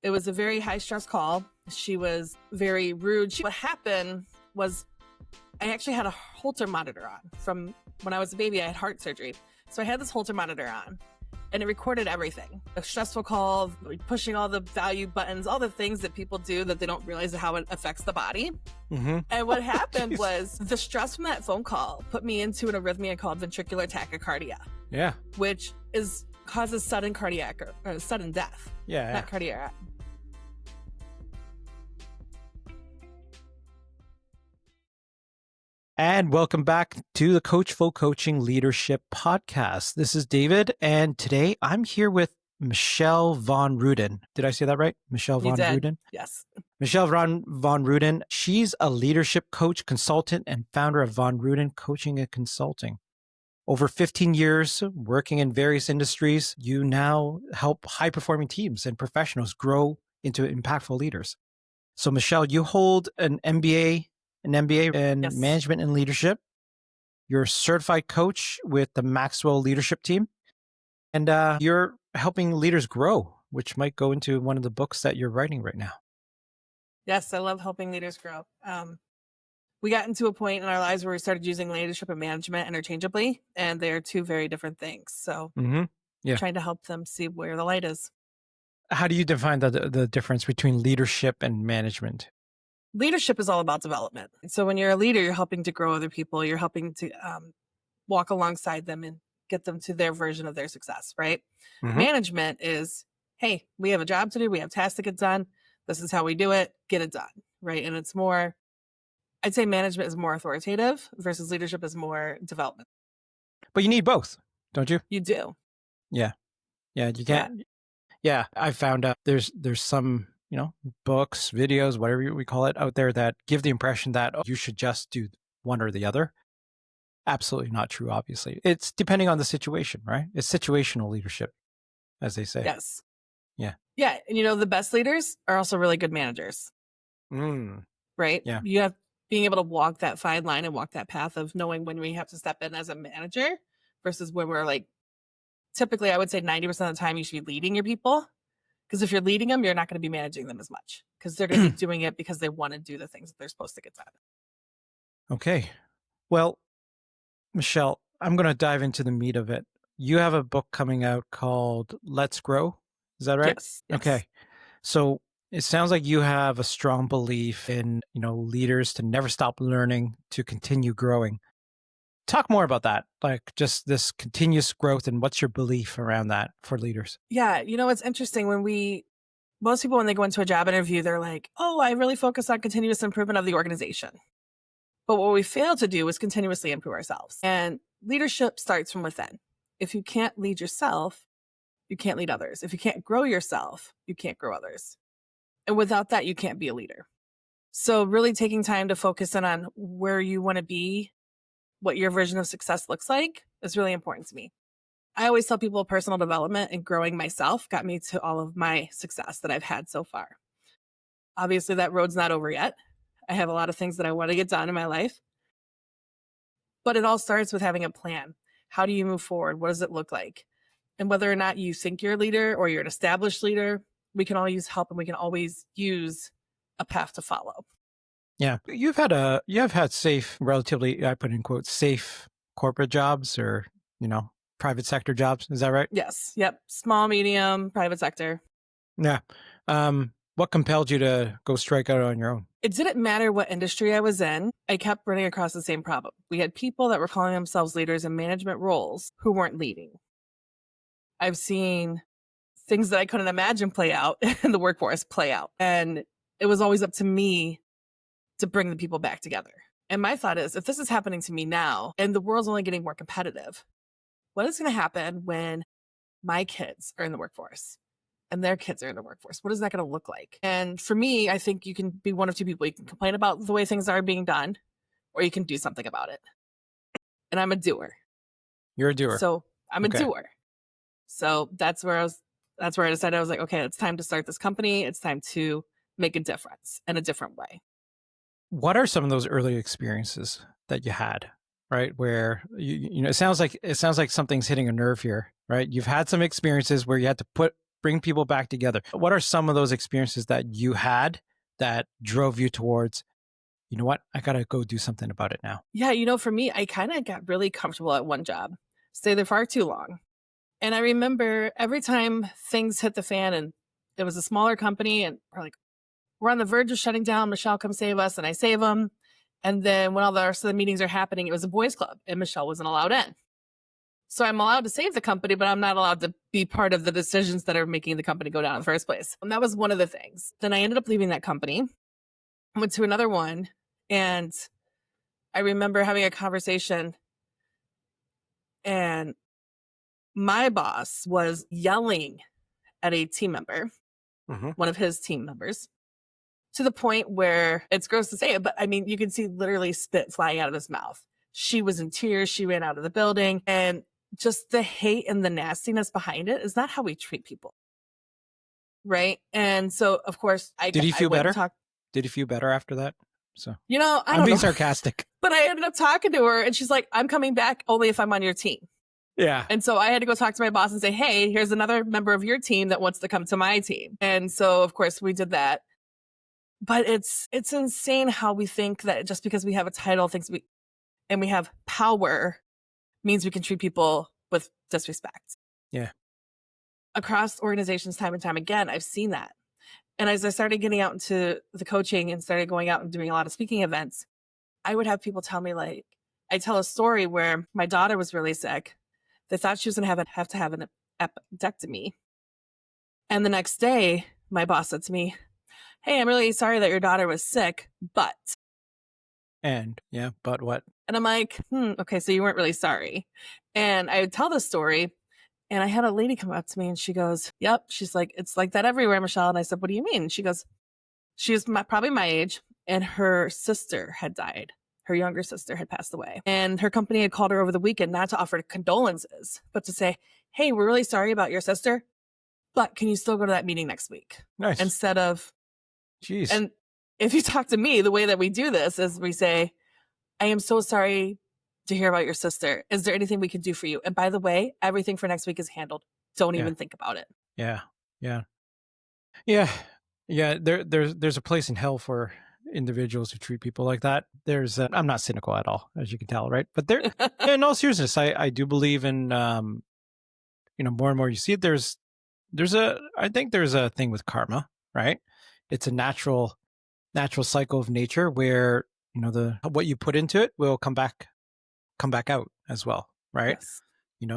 It was a very high stress call. She was very rude. What happened was I actually had a Holter monitor on. From when I was a baby, I had heart surgery. So I had this Holter monitor on and it recorded everything. A stressful call, pushing all the value buttons, all the things that people do that they don't realize how it affects the body. Mm-hmm. And what happened was the stress from that phone call put me into an arrhythmia called ventricular tachycardia. Yeah. Which causes sudden cardiac or sudden death. Yeah. Not cardiac. And welcome back to the Coachful Coaching Leadership Podcast. This is David, and today I'm here with Michelle Von Ruden. Did I say that right? Michelle Von Ruden? Yes. Michelle Von Ruden. She's a leadership coach, consultant, and founder of Von Ruden Coaching and Consulting. Over 15 years working in various industries, you now help high-performing teams and professionals grow into impactful leaders. So, Michelle, you hold an MBA in Yes. management and leadership. You're a certified coach with the Maxwell leadership team. And you're helping leaders grow, which might go into one of the books that you're writing right now. Yes, I love helping leaders grow. We got into a point in our lives where we started using leadership and management interchangeably, and they're two very different things. So trying to help them see where the light is. How do you define the difference between leadership and management? Leadership is all about development. So when you're a leader, you're helping to grow other people. You're helping to walk alongside them and get them to their version of their success, right? Mm-hmm. Management is, hey, we have a job to do. We have tasks to get done. This is how we do it. Get it done, right? And it's more, I'd say management is more authoritative versus leadership is more development. But you need both, don't you? You do. Yeah. Yeah, you can't. Yeah, I found out there's some, books, videos, whatever we call it out there that give the impression that you should just do one or the other. Absolutely not true, obviously. It's depending on the situation, right? It's situational leadership, as they say. Yes. Yeah. Yeah. And the best leaders are also really good managers. Right? Yeah. You have being able to walk that fine line and walk that path of knowing when we have to step in as a manager versus when we're typically I would say 90% of the time you should be leading your people. Because if you're leading them, you're not going to be managing them as much because they're going to be doing it because they want to do the things that they're supposed to get done. Okay. Well, Michelle, I'm going to dive into the meat of it. You have a book coming out called Let's Grow. Is that right? Yes. Okay. So it sounds like you have a strong belief in, leaders to never stop learning, to continue growing. Talk more about that, like just this continuous growth and what's your belief around that for leaders? Yeah. It's interesting most people, when they go into a job interview, they're like, oh, I really focus on continuous improvement of the organization. But what we fail to do is continuously improve ourselves. And leadership starts from within. If you can't lead yourself, you can't lead others. If you can't grow yourself, you can't grow others. And without that, you can't be a leader. So really taking time to focus in on where you want to be, what your version of success looks like is really important to me. I always tell people personal development and growing myself got me to all of my success that I've had so far. Obviously, that road's not over yet. I have a lot of things that I want to get done in my life. But it all starts with having a plan. How do you move forward? What does it look like? And whether or not you think you're a leader or you're an established leader, we can all use help and we can always use a path to follow. Yeah. You have had safe, relatively, I put in quotes, safe corporate jobs or, private sector jobs. Is that right? Yes. Yep. Small, medium, private sector. Yeah. What compelled you to go strike out on your own? It didn't matter what industry I was in. I kept running across the same problem. We had people that were calling themselves leaders in management roles who weren't leading. I've seen things that I couldn't imagine play out in the workforce play out. And it was always up to me to bring the people back together. And my thought is, if this is happening to me now and the world's only getting more competitive, what is going to happen when my kids are in the workforce and their kids are in the workforce? What is that going to look like? And for me, I think you can be one of two people. You can complain about the way things are being done, or you can do something about it. And I'm a doer. You're a doer. So I'm a doer. So that's where I decided I was like, okay, it's time to start this company. It's time to make a difference in a different way. What are some of those early experiences that you had, right? Where it sounds like something's hitting a nerve here, right? You've had some experiences where you had to put bring people back together. What are some of those experiences that you had that drove you towards, you know what, I got to go do something about it now? Yeah, for me, I kind of got really comfortable at one job, stayed there far too long. And I remember every time things hit the fan and it was a smaller company and we're on the verge of shutting down, Michelle, come save us. And I save them. And then when all the rest of the meetings are happening, it was a boys club and Michelle wasn't allowed in. So I'm allowed to save the company, but I'm not allowed to be part of the decisions that are making the company go down in the first place. And that was one of the things. Then I ended up leaving that company, went to another one. And I remember having a conversation and my boss was yelling at a team member, one of his team members, to the point where it's gross to say it, but I mean, you can see literally spit flying out of his mouth. She was in tears. She ran out of the building, and just the hate and the nastiness behind it is not how we treat people. Right. And so, of course, Did he feel better? Did he feel better after that? So, I'm being sarcastic, but I ended up talking to her and she's like, I'm coming back only if I'm on your team. Yeah. And so I had to go talk to my boss and say, hey, here's another member of your team that wants to come to my team. And so, of course, we did that. But it's insane how we think that just because we have a title, and we have power means we can treat people with disrespect. Yeah. Across organizations, time and time again, I've seen that. And as I started getting out into the coaching and started going out and doing a lot of speaking events, I would have people tell me, like, I tell a story where my daughter was really sick. They thought she was going to have to have an appendectomy. And the next day, my boss said to me, hey, I'm really sorry that your daughter was sick, but. And yeah, but what? And I'm like, okay, so you weren't really sorry. And I would tell the story. And I had a lady come up to me and she goes, yep. She's like, it's like that everywhere, Michelle. And I said, what do you mean? And she goes, she was probably my age and her sister had died. Her younger sister had passed away. And her company had called her over the weekend not to offer condolences, but to say, hey, we're really sorry about your sister, but can you still go to that meeting next week? Nice. Instead of, jeez. And if you talk to me, the way that we do this is we say, I am so sorry to hear about your sister. Is there anything we can do for you? And by the way, everything for next week is handled. Don't even think about it. Yeah. Yeah. Yeah. Yeah. There's a place in hell for individuals who treat people like that. I'm not cynical at all, as you can tell, right? But in all seriousness, I do believe in, more and more you see it. I think there's a thing with karma, right? It's a natural cycle of nature where, what you put into it will come back out as well, right? Yes.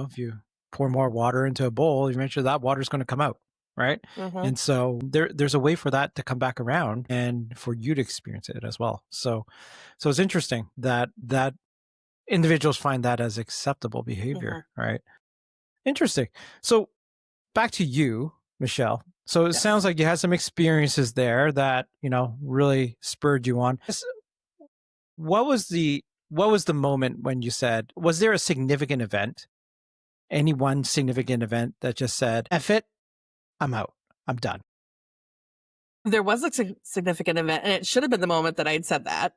If you pour more water into a bowl, eventually that water is going to come out, right? And so there's a way for that to come back around and for you to experience it as well. So it's interesting that individuals find that as acceptable behavior, right? Interesting. So back to you, Michelle. So it sounds like you had some experiences there that, really spurred you on. What was the moment when you said, was there a significant event, any one significant event that just said, F it, I'm out, I'm done? There was a significant event, and it should have been the moment that I had said that,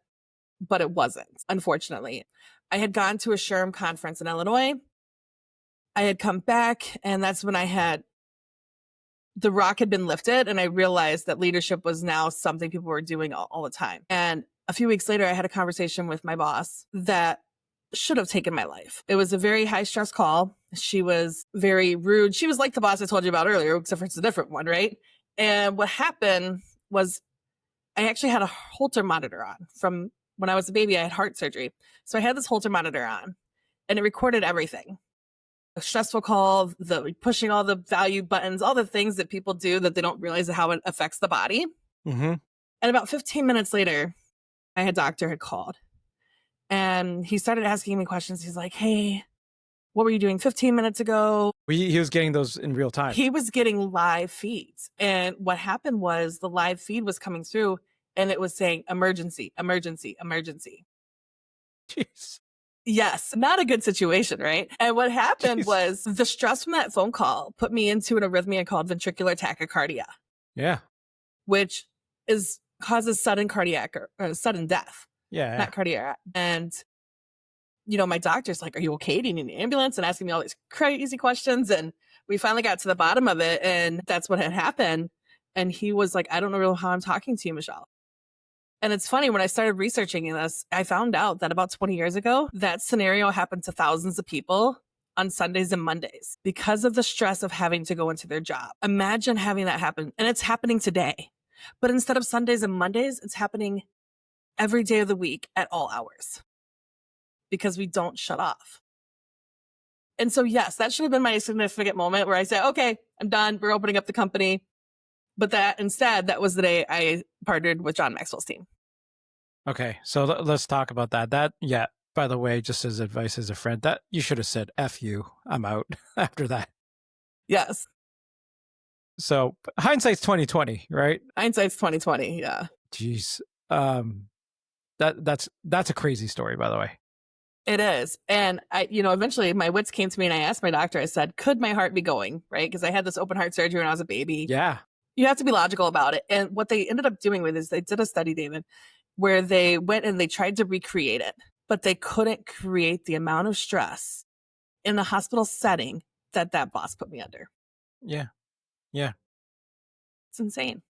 but it wasn't, unfortunately. I had gone to a SHRM conference in Illinois. I had come back, and that's when the rock had been lifted, and I realized that leadership was now something people were doing all the time. And a few weeks later, I had a conversation with my boss that should have taken my life. It was a very high stress call. She was very rude. She was like the boss I told you about earlier, except for it's a different one, right? And what happened was I actually had a Holter monitor on. From when I was a baby, I had heart surgery. So I had this Holter monitor on, and it recorded everything. A stressful call, the pushing all the value buttons, all the things that people do that they don't realize how it affects the body. And about 15 minutes later, my doctor had called and he started asking me questions. He's like, hey, what were you doing 15 minutes ago? He was getting those in real time. He was getting live feeds. And what happened was the live feed was coming through and it was saying emergency, emergency, emergency. Jeez. Yes, not a good situation, right? And what happened was the stress from that phone call put me into an arrhythmia called ventricular tachycardia. Yeah. Which causes sudden cardiac or sudden death. Yeah. Not cardiac. And, my doctor's like, are you okay? Do you need an ambulance? And asking me all these crazy questions. And we finally got to the bottom of it, and that's what had happened. And he was like, I don't know how I'm talking to you, Michelle. And it's funny, when I started researching this, I found out that about 20 years ago, that scenario happened to thousands of people on Sundays and Mondays because of the stress of having to go into their job. Imagine having that happen. And it's happening today. But instead of Sundays and Mondays, it's happening every day of the week at all hours because we don't shut off. And so, yes, that should have been my significant moment where I said, okay, I'm done. We're opening up the company. But that was the day I partnered with John Maxwell's team. Okay, so let's talk about that. Yeah, by the way, just as advice as a friend, that you should have said, F you, I'm out after that. Yes. So hindsight's 2020, right? Hindsight's 2020, yeah. Jeez. That's a crazy story, by the way. It is. And I, eventually my wits came to me and I asked my doctor, I said, could my heart be going? Right? Because I had this open heart surgery when I was a baby. Yeah. You have to be logical about it. And what they ended up doing with is they did a study, David, where they went and they tried to recreate it, but they couldn't create the amount of stress in the hospital setting that boss put me under. Yeah. Yeah. It's insane.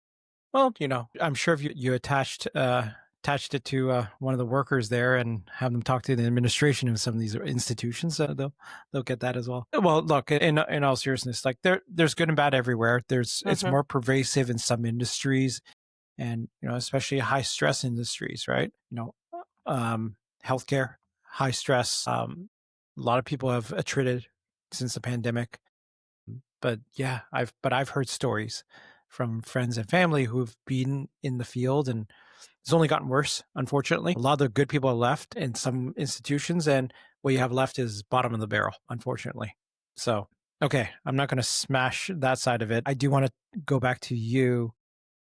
Well, I'm sure if you attached it to one of the workers there and have them talk to the administration of some of these institutions, they'll get that as well. Well, look, in all seriousness, like there's good and bad everywhere. It's more pervasive in some industries, and especially high stress industries, right? Healthcare, high stress. A lot of people have attrited since the pandemic, but yeah, I've heard stories from friends and family who've been in the field, and it's only gotten worse, unfortunately. A lot of the good people are left in some institutions, and what you have left is bottom of the barrel, unfortunately. So, okay, I'm not going to smash that side of it. I do want to go back to you,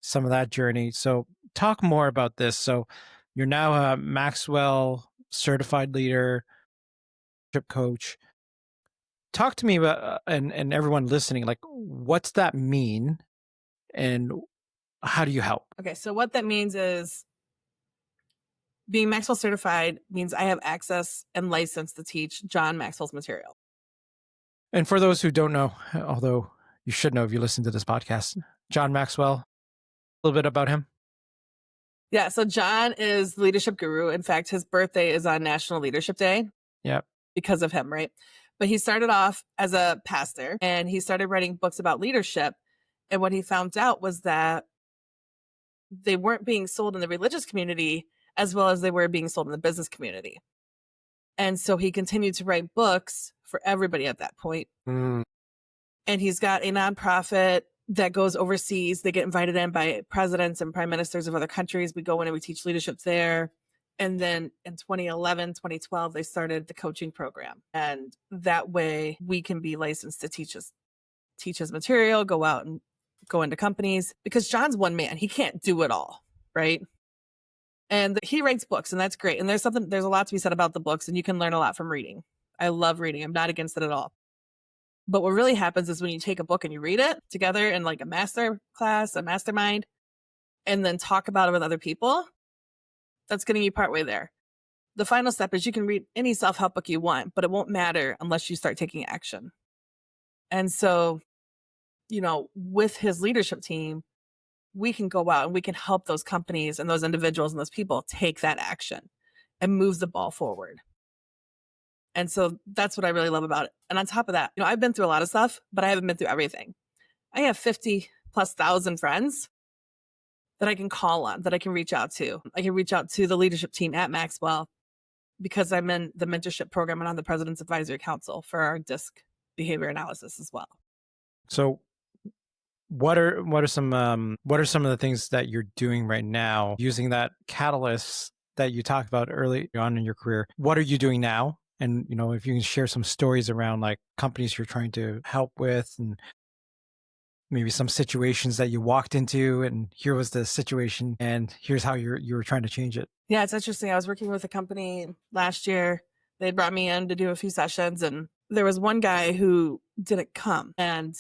some of that journey. So talk more about this. So you're now a Maxwell certified leader, coach. Talk to me about, and everyone listening, like, what's that mean? And how do you help? Okay, so what that means is being Maxwell certified means I have access and license to teach John Maxwell's material. And for those who don't know, although you should know if you listen to this podcast, John Maxwell, a little bit about him. Yeah, so John is the leadership guru. In fact, his birthday is on National Leadership Day. Yep. Because of him, right? But he started off as a pastor and he started writing books about leadership. And what he found out was that they weren't being sold in the religious community as well as they were being sold in the business community. And so he continued to write books for everybody at that point. And he's got a nonprofit that goes overseas. They get invited in by presidents and prime ministers of other countries. We go in and we teach leadership there. And then in 2011, 2012, they started the coaching program. And that way we can be licensed to teach his material, go out and go into companies, because John's one man. He can't do it all, right? And he writes books, and that's great. And there's a lot to be said about the books, and you can learn a lot from reading. I love reading. I'm not against it at all. But what really happens is when you take a book and you read it together in like a master class, a mastermind, and then talk about it with other people, that's getting you partway there. The final step is you can read any self-help book you want, but it won't matter unless you start taking action. And so, with his leadership team, we can go out and we can help those companies and those individuals and those people take that action and move the ball forward. And so that's what I really love about it. And on top of that, I've been through a lot of stuff, but I haven't been through everything. I have 50,000+ friends that I can call on, that I can reach out to. I can reach out to the leadership team at Maxwell because I'm in the mentorship program and on the President's Advisory Council for our DISC behavior analysis as well. So what are some of the things that you're doing right now using that catalyst that you talked about early on in your career? What are you doing now? And, if you can share some stories around like companies you're trying to help with, and maybe some situations that you walked into and here was the situation and here's how you were trying to change it. Yeah, it's interesting. I was working with a company last year. They brought me in to do a few sessions, and there was one guy who didn't come. And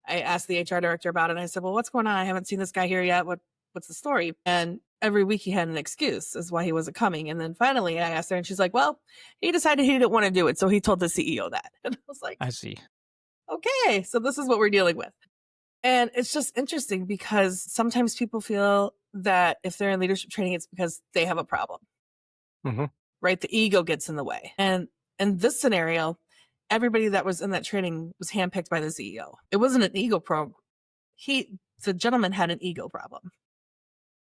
I asked the HR director about it. And I said, well, what's going on? I haven't seen this guy here yet. What's the story? And every week he had an excuse as why he wasn't coming. And then finally I asked her and she's like, well, he decided he didn't want to do it. So he told the CEO that. And I was like, I see. okay, so this is what we're dealing with. And it's just interesting because sometimes people feel that if they're in leadership training, it's because they have a problem, right? The ego gets in the way. And in this scenario, everybody that was in that training was handpicked by the CEO. It wasn't an ego problem. The gentleman had an ego problem.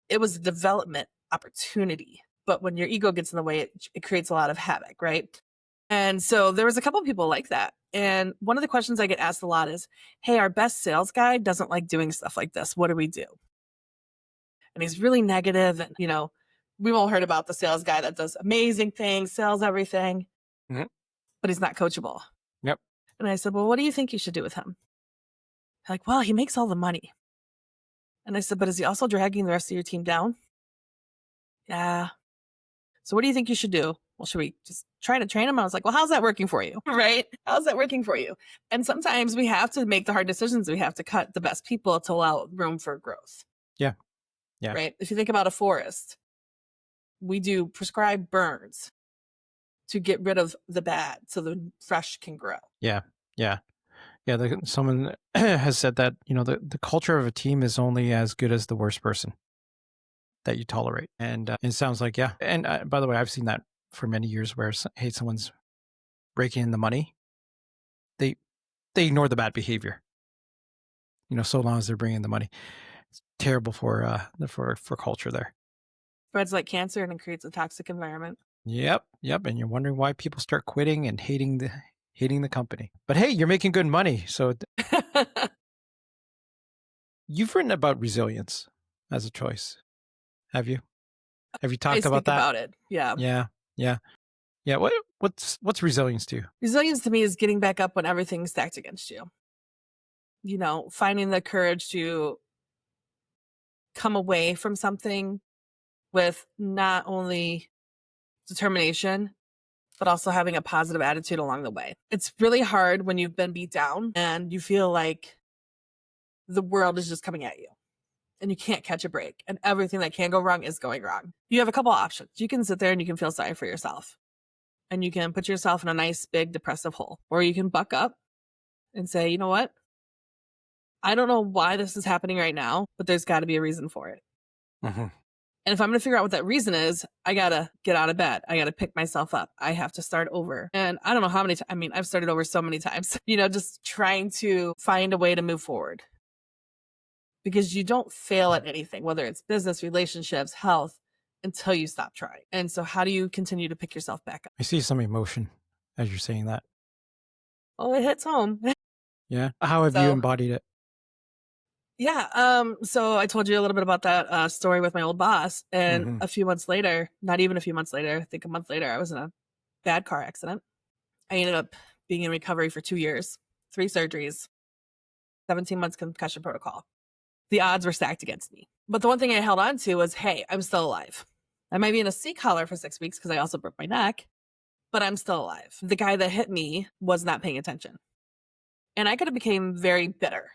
It was a development opportunity. But when your ego gets in the way, it creates a lot of havoc, right? And so there was a couple of people like that. And one of the questions I get asked a lot is, hey, our best sales guy doesn't like doing stuff like this. What do we do? And he's really negative. And, we've all heard about the sales guy that does amazing things, sells everything, but he's not coachable. Yep. And I said, well, what do you think you should do with him? They're like, well, he makes all the money. And I said, but is he also dragging the rest of your team down? Yeah. So what do you think you should do? Well, should we just try to train him? I was like, well, how's that working for you? Right? How's that working for you? And sometimes we have to make the hard decisions. We have to cut the best people to allow room for growth. Yeah. Yeah. Right? If you think about a forest, we do prescribed burns to get rid of the bad so the fresh can grow. Yeah. Yeah. Yeah. Someone has said that, the culture of a team is only as good as the worst person that you tolerate. And it sounds like, yeah. And by the way, I've seen that for many years where, hey, someone's breaking in the money. They ignore the bad behavior, so long as they're bringing the money. It's terrible for culture there. Spreads like cancer and it creates a toxic environment. Yep. And you're wondering why people start quitting and hating the company. But hey, you're making good money. So you've written about resilience as a choice. Have you? Have you talked about that? About it. Yeah. Yeah. What's resilience to you? Resilience to me is getting back up when everything's stacked against you. Finding the courage to come away from something with not only determination, but also having a positive attitude along the way. It's really hard when you've been beat down and you feel like the world is just coming at you and you can't catch a break and everything that can go wrong is going wrong. You have a couple options. You can sit there and you can feel sorry for yourself and you can put yourself in a nice, big, depressive hole, or you can buck up and say, you know what? I don't know why this is happening right now, but there's got to be a reason for it. And if I'm going to figure out what that reason is, I got to get out of bed. I got to pick myself up. I have to start over. And I don't know how many times. I've started over so many times, just trying to find a way to move forward. Because you don't fail at anything, whether it's business, relationships, health, until you stop trying. And so how do you continue to pick yourself back up? I see some emotion as you're saying that. Oh, it hits home. Yeah. How have you embodied it? Yeah. So I told you a little bit about that story with my old boss. And a few months later, not even a few months later, I think a month later, I was in a bad car accident. I ended up being in recovery for 2 years, 3 surgeries, 17 months concussion protocol. The odds were stacked against me. But the one thing I held on to was, hey, I'm still alive. I might be in a C collar for 6 weeks because I also broke my neck, but I'm still alive. The guy that hit me was not paying attention. And I could have became very bitter.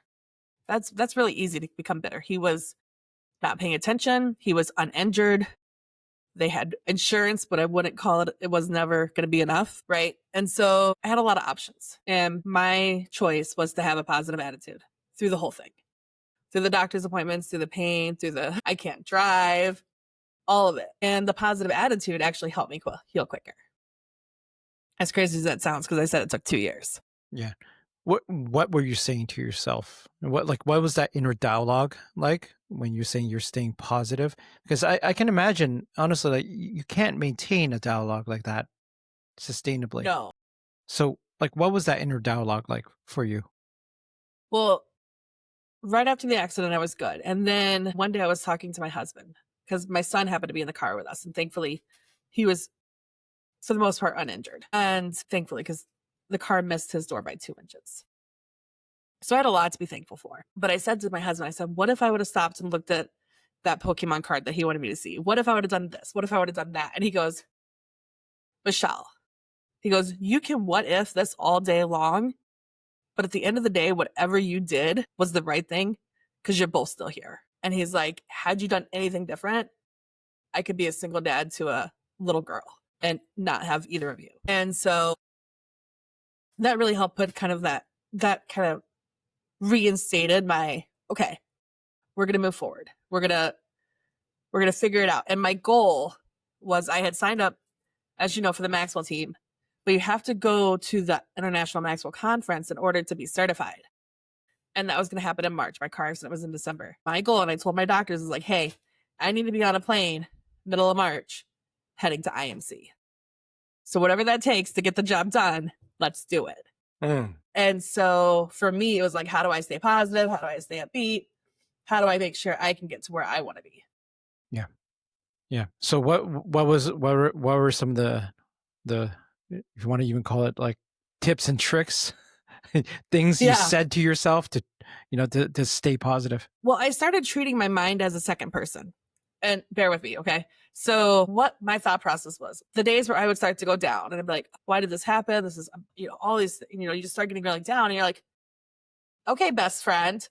That's really easy to become bitter. He was not paying attention. He was uninjured. They had insurance, but I wouldn't call it. It was never going to be enough, right? And so I had a lot of options. And my choice was to have a positive attitude through the whole thing. Through the doctor's appointments, through the pain, through the I can't drive, all of it. And the positive attitude actually helped me heal quicker. As crazy as that sounds, because I said it took 2 years. Yeah. What were you saying to yourself? What was that inner dialogue like when you're saying you're staying positive? Because I can imagine, honestly, that you can't maintain a dialogue like that sustainably. No. So, what was that inner dialogue like for you? Well, right after the accident, I was good. And then one day I was talking to my husband because my son happened to be in the car with us. And thankfully, he was, for the most part, uninjured. And thankfully, because the car missed his door by 2 inches. So I had a lot to be thankful for. But I said to my husband, I said, what if I would have stopped and looked at that Pokemon card that he wanted me to see? What if I would have done this? What if I would have done that? And he goes, Michelle, you can what if this all day long. But at the end of the day, whatever you did was the right thing because you're both still here. And he's like, had you done anything different, I could be a single dad to a little girl and not have either of you. And so that really helped put kind of that that kind of reinstated my, okay, we're going to move forward. We're going to figure it out. And my goal was, I had signed up, as you know, for the Maxwell team, but you have to go to the International Maxwell Conference in order to be certified. And that was going to happen in March. My car accident was in December. My goal, and I told my doctors, is like, hey, I need to be on a plane middle of March heading to IMC. So whatever that takes to get the job done, let's do it. And so for me, it was like, how do I stay positive? How do I stay upbeat? How do I make sure I can get to where I want to be? Yeah. So what were some of the if you want to even call it like tips and tricks, things you said to yourself to stay positive? Well, I started treating my mind as a second person. And bear with me, okay? So what my thought process was, the days where I would start to go down and I'd be like, why did this happen? This is, all these, you just start getting really down and you're like, okay, best friend,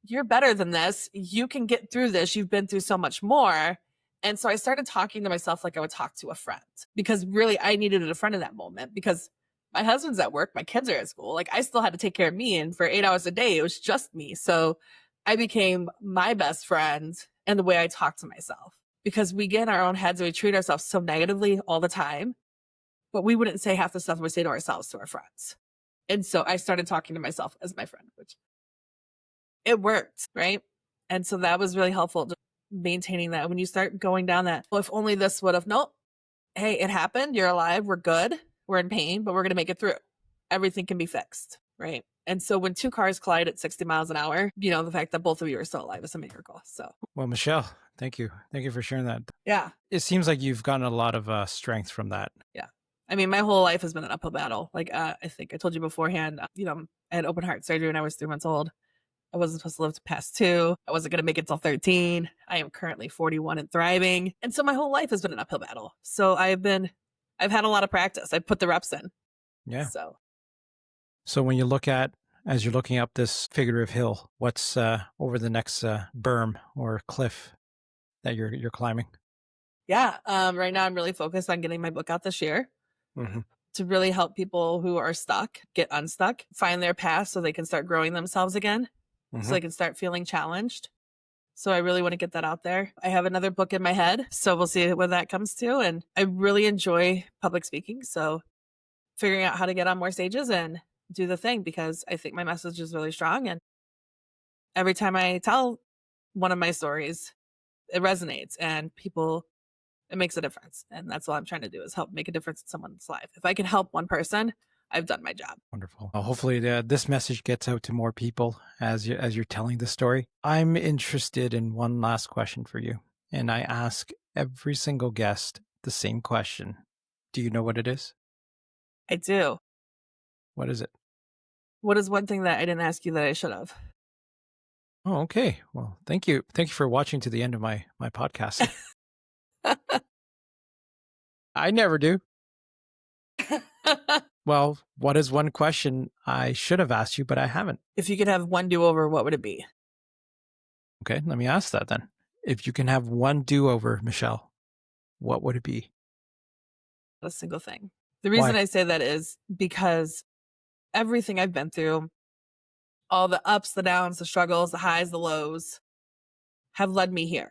you're better than this. You can get through this. You've been through so much more. And so I started talking to myself like I would talk to a friend, because really I needed a friend in that moment, because my husband's at work, my kids are at school. Like, I still had to take care of me. And for 8 hours a day, it was just me. So I became my best friend and the way I talk to myself, because we get in our own heads and we treat ourselves so negatively all the time, but we wouldn't say half the stuff we say to ourselves to our friends. And so I started talking to myself as my friend, which it worked, right? And so that was really helpful, to maintaining that. When you start going down that, well, if only this would have, nope, hey, it happened, you're alive, we're good, we're in pain, but we're going to make it through. Everything can be fixed, right? And so when two cars collide at 60 miles an hour, the fact that both of you are still alive is a miracle. So, well, Michelle, thank you for sharing that. Yeah, it seems like you've gotten a lot of strength from that. Yeah, I mean, my whole life has been an uphill battle. Like, I think I told you beforehand, I had open heart surgery when I was 3 months old. I wasn't supposed to live to past 2. I wasn't going to make it till 13. I am currently 41 and thriving. And so my whole life has been an uphill battle. So I've had a lot of practice. I put the reps in. Yeah. So when you as you're looking up this figurative hill, what's over the next berm or cliff that you're climbing? Yeah. Right now I'm really focused on getting my book out this year. To really help people who are stuck get unstuck, find their path so they can start growing themselves again, so they can start feeling challenged. So I really want to get that out there. I have another book in my head, so we'll see where that comes to. And I really enjoy public speaking. So figuring out how to get on more stages and do the thing, because I think my message is really strong. And every time I tell one of my stories, it resonates and it makes a difference. And that's all I'm trying to do, is help make a difference in someone's life. If I can help one person, I've done my job. Wonderful. Well, hopefully this message gets out to more people as you're telling the story. I'm interested in one last question for you. And I ask every single guest the same question. Do you know what it is? I do. What is it? What is one thing that I didn't ask you that I should have? Oh, okay. Well, thank you. Thank you for watching to the end of my podcast. I never do. Well, what is one question I should have asked you, but I haven't? If you could have one do-over, what would it be? Okay, let me ask that then. If you can have one do-over, Michelle, what would it be? A single thing. The reason I say that is because everything I've been through, all the ups, the downs, the struggles, the highs, the lows, have led me here,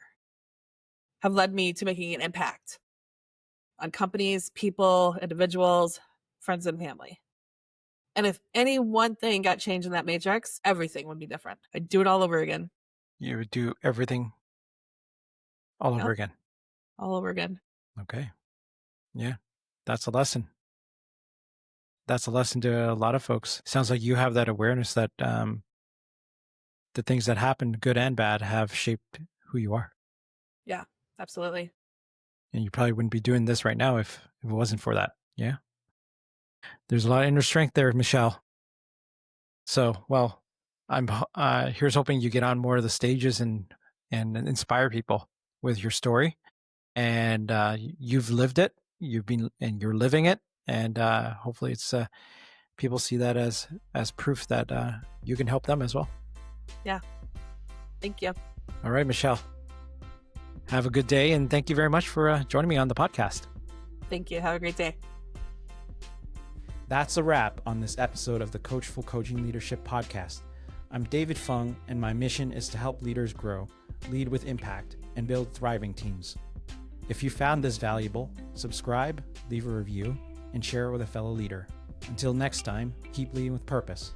have led me to making an impact on companies, people, individuals, friends, and family. And if any one thing got changed in that matrix, everything would be different. I'd do it all over again. You would do everything all over again? All over again. Okay. Yeah, that's a lesson. That's a lesson to a lot of folks. Sounds like you have that awareness that the things that happen, good and bad, have shaped who you are. Yeah, absolutely. And you probably wouldn't be doing this right now if it wasn't for that. Yeah. There's a lot of inner strength there, Michelle. So, well, I'm here's hoping you get on more of the stages and inspire people with your story. And you've lived it. You're living it. And hopefully it's people see that as proof that you can help them as well. Yeah. Thank you. All right, Michelle. Have a good day, and thank you very much for joining me on the podcast. Thank you. Have a great day. That's a wrap on this episode of the Coachful Coaching Leadership Podcast. I'm David Fung, and my mission is to help leaders grow, lead with impact, and build thriving teams. If you found this valuable, subscribe, leave a review, and share it with a fellow leader. Until next time, keep leading with purpose.